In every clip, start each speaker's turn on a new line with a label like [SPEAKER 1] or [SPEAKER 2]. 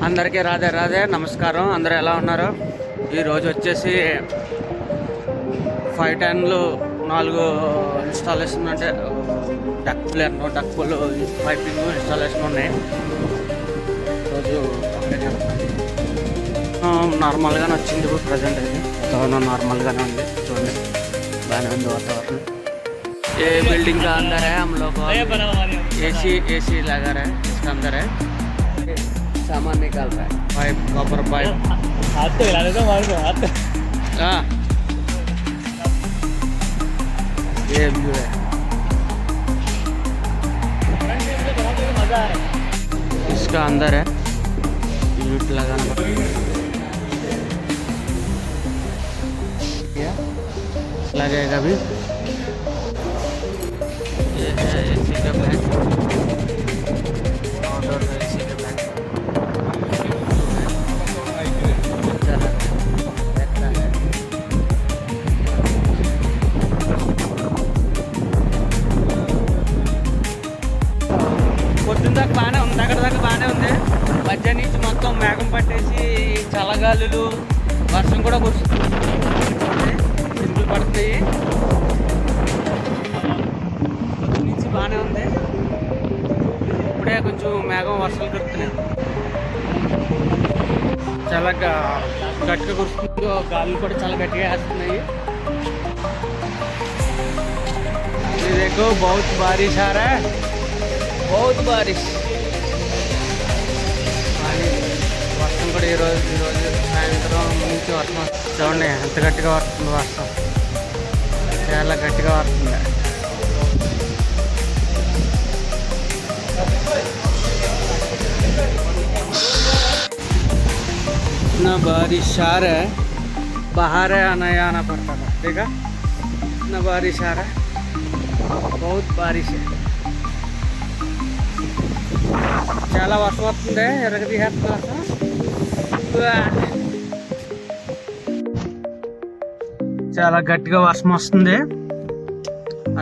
[SPEAKER 1] అందరికీ రాధే రాధే నమస్కారం. అందరూ ఎలా ఉన్నారు? ఈరోజు వచ్చేసి 510లు 4 ఇన్స్టాలేషన్ అంటే duct player duct pull piping installation ఉన్నాయి. రోజు నార్మల్గానే వచ్చింది. ఇప్పుడు ప్రజెంట్ అయితే వాతావరణం నార్మల్గానే ఉంది. చూడండి బాగానే ఉంది వాతావరణం. ఏ बिल्डिंग का अंदर है हम लोग एसी लगा रहे हैं. इसके अंदर है सामान निकाल रहा है. पाइप कॉपर पाइप हाथ तो हिला देता हूँ हाथ. हाँ ये व्यू है. इसका अंदर है यूनिट लगाना क्या लगेगा अभी. ये है एसी का ब्लैक आउटडोर का एसी का ब्लैक పొద్దున్న దాకా బాగానే ఉంది. అక్కడ దాకా బాగానే ఉంది. మధ్య నుంచి మొత్తం మేఘం పట్టేసి చల్లగాలులు వర్షం కూడా కురుస్తుంది. చినుకులు పడతాయి. నుంచి బాగానే ఉంది. ఇప్పుడే కొంచెం మేఘం వర్షాలు కురుతున్నాయి. చాలా గట్టిగా కురుస్తుంది. గాలులు కూడా చాలా గట్టిగా వేస్తున్నాయి. ये देखो बहुत बारिश आ रहा है. बहुत बारिश వర్షం కూడా ఈరోజు సాయంత్రం నుంచి వర్షం చూడండి ఎంత గట్టిగా వస్తుంది. వర్షం చాలా గట్టిగా వస్తుంది. इतना बारिश आ रहा है बाहर है आना पड़ता था. ठीक है इतना बारिश आ रहा है. बहुत बारिश है. చాలా వర్షం వస్తుంది. ఎరగది చాలా గట్టిగా వర్షం వస్తుంది.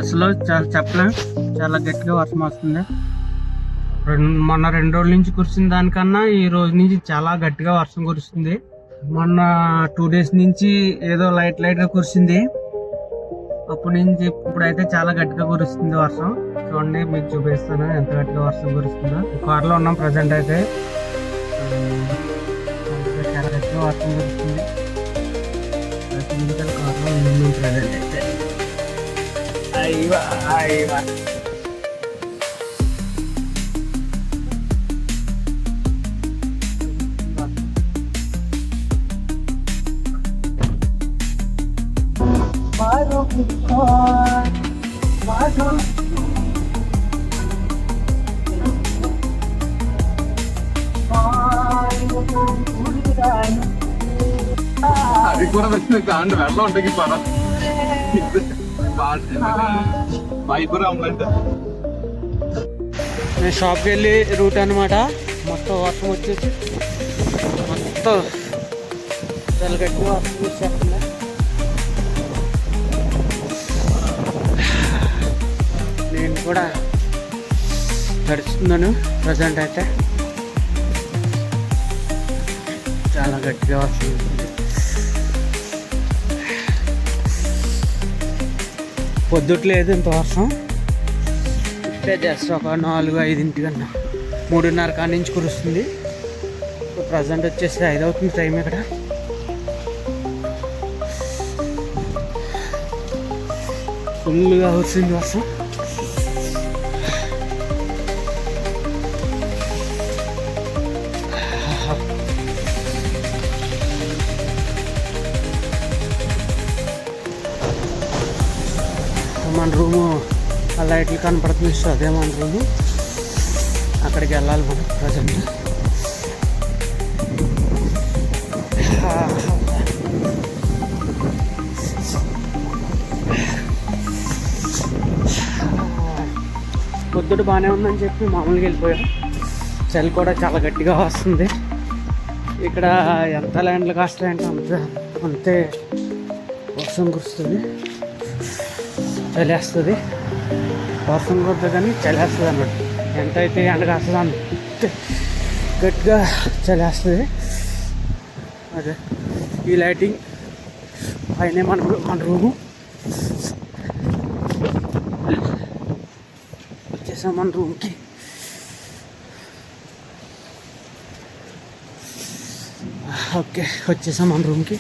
[SPEAKER 1] అసలు చెప్పలేం. చాలా గట్టిగా వర్షం వస్తుంది. మొన్న 2 రోజుల నుంచి కురిసిన దానికన్నా ఈ రోజు నుంచి చాలా గట్టిగా వర్షం కురుస్తుంది. మొన్న 2 డేస్ నుంచి ఏదో లైట్గా కురిసింది. అప్పటి నుంచి ఇప్పుడైతే చాలా గట్టిగా కురుస్తుంది వర్షం. చూడండి మీకు చూపిస్తాను ఎంత గట్టిగా వర్షం కురుస్తుందో. కార్లో ఉన్నాం ప్రజెంట్ అయితే. చాలా గట్టిగా వర్షం కురుస్తుంది. కార్లో ఉన్నాం ప్రజెంట్ అయితే. అయ్యా
[SPEAKER 2] అది కూడా వచ్చింది. దాంట్లో వెళ్తా ఉంటుంది పదం
[SPEAKER 1] నేను షాప్కి వెళ్ళి రూట్ అనమాట. మొత్తం వర్షం వచ్చేసి మొత్తం చాలా గట్టిగా వర్షం వచ్చేస్తుంది. నేను కూడా తడుస్తున్నాను ప్రజెంట్ అయితే. చాలా గట్టిగా వర్షం ఉంటుంది. పొద్దుట్లేదు ఇంత వర్షం. ఇప్పుడే జస్ట్ ఒక 4-5 కన్నా 3:30 కాడి నుంచి కురుస్తుంది. ప్రజెంట్ వచ్చేసి 5 అవుతుంది టైం. ఇక్కడ ఫుల్గా వస్తుంది వర్షం. మన రూము ఆ లైట్లు కనపడుతుంది. అదే మన రూము. అక్కడికి వెళ్ళాలి మనం ప్రజెంట్. పొద్దుట బాగానే ఉందని చెప్పి మామూలుగా వెళ్ళిపోయాం. చలి కూడా చాలా గట్టిగా వస్తుంది. ఇక్కడ ఎంత ల్యాండ్లు కాస్తాయంటే అంతే వర్షం కురుస్తుంది. చలేస్తుంది. వర్షం కురుతుంది కానీ చలేస్తుంది అన్నమాట. ఎంత అయితే ఎండ కాస్తుంది అంతే గట్టిగా చలేస్తుంది. అదే ఈ లైటింగ్ పైన మన రూము వచ్చేసాం మన రూమ్కి. ఓకే వచ్చేసాం మన రూమ్కి.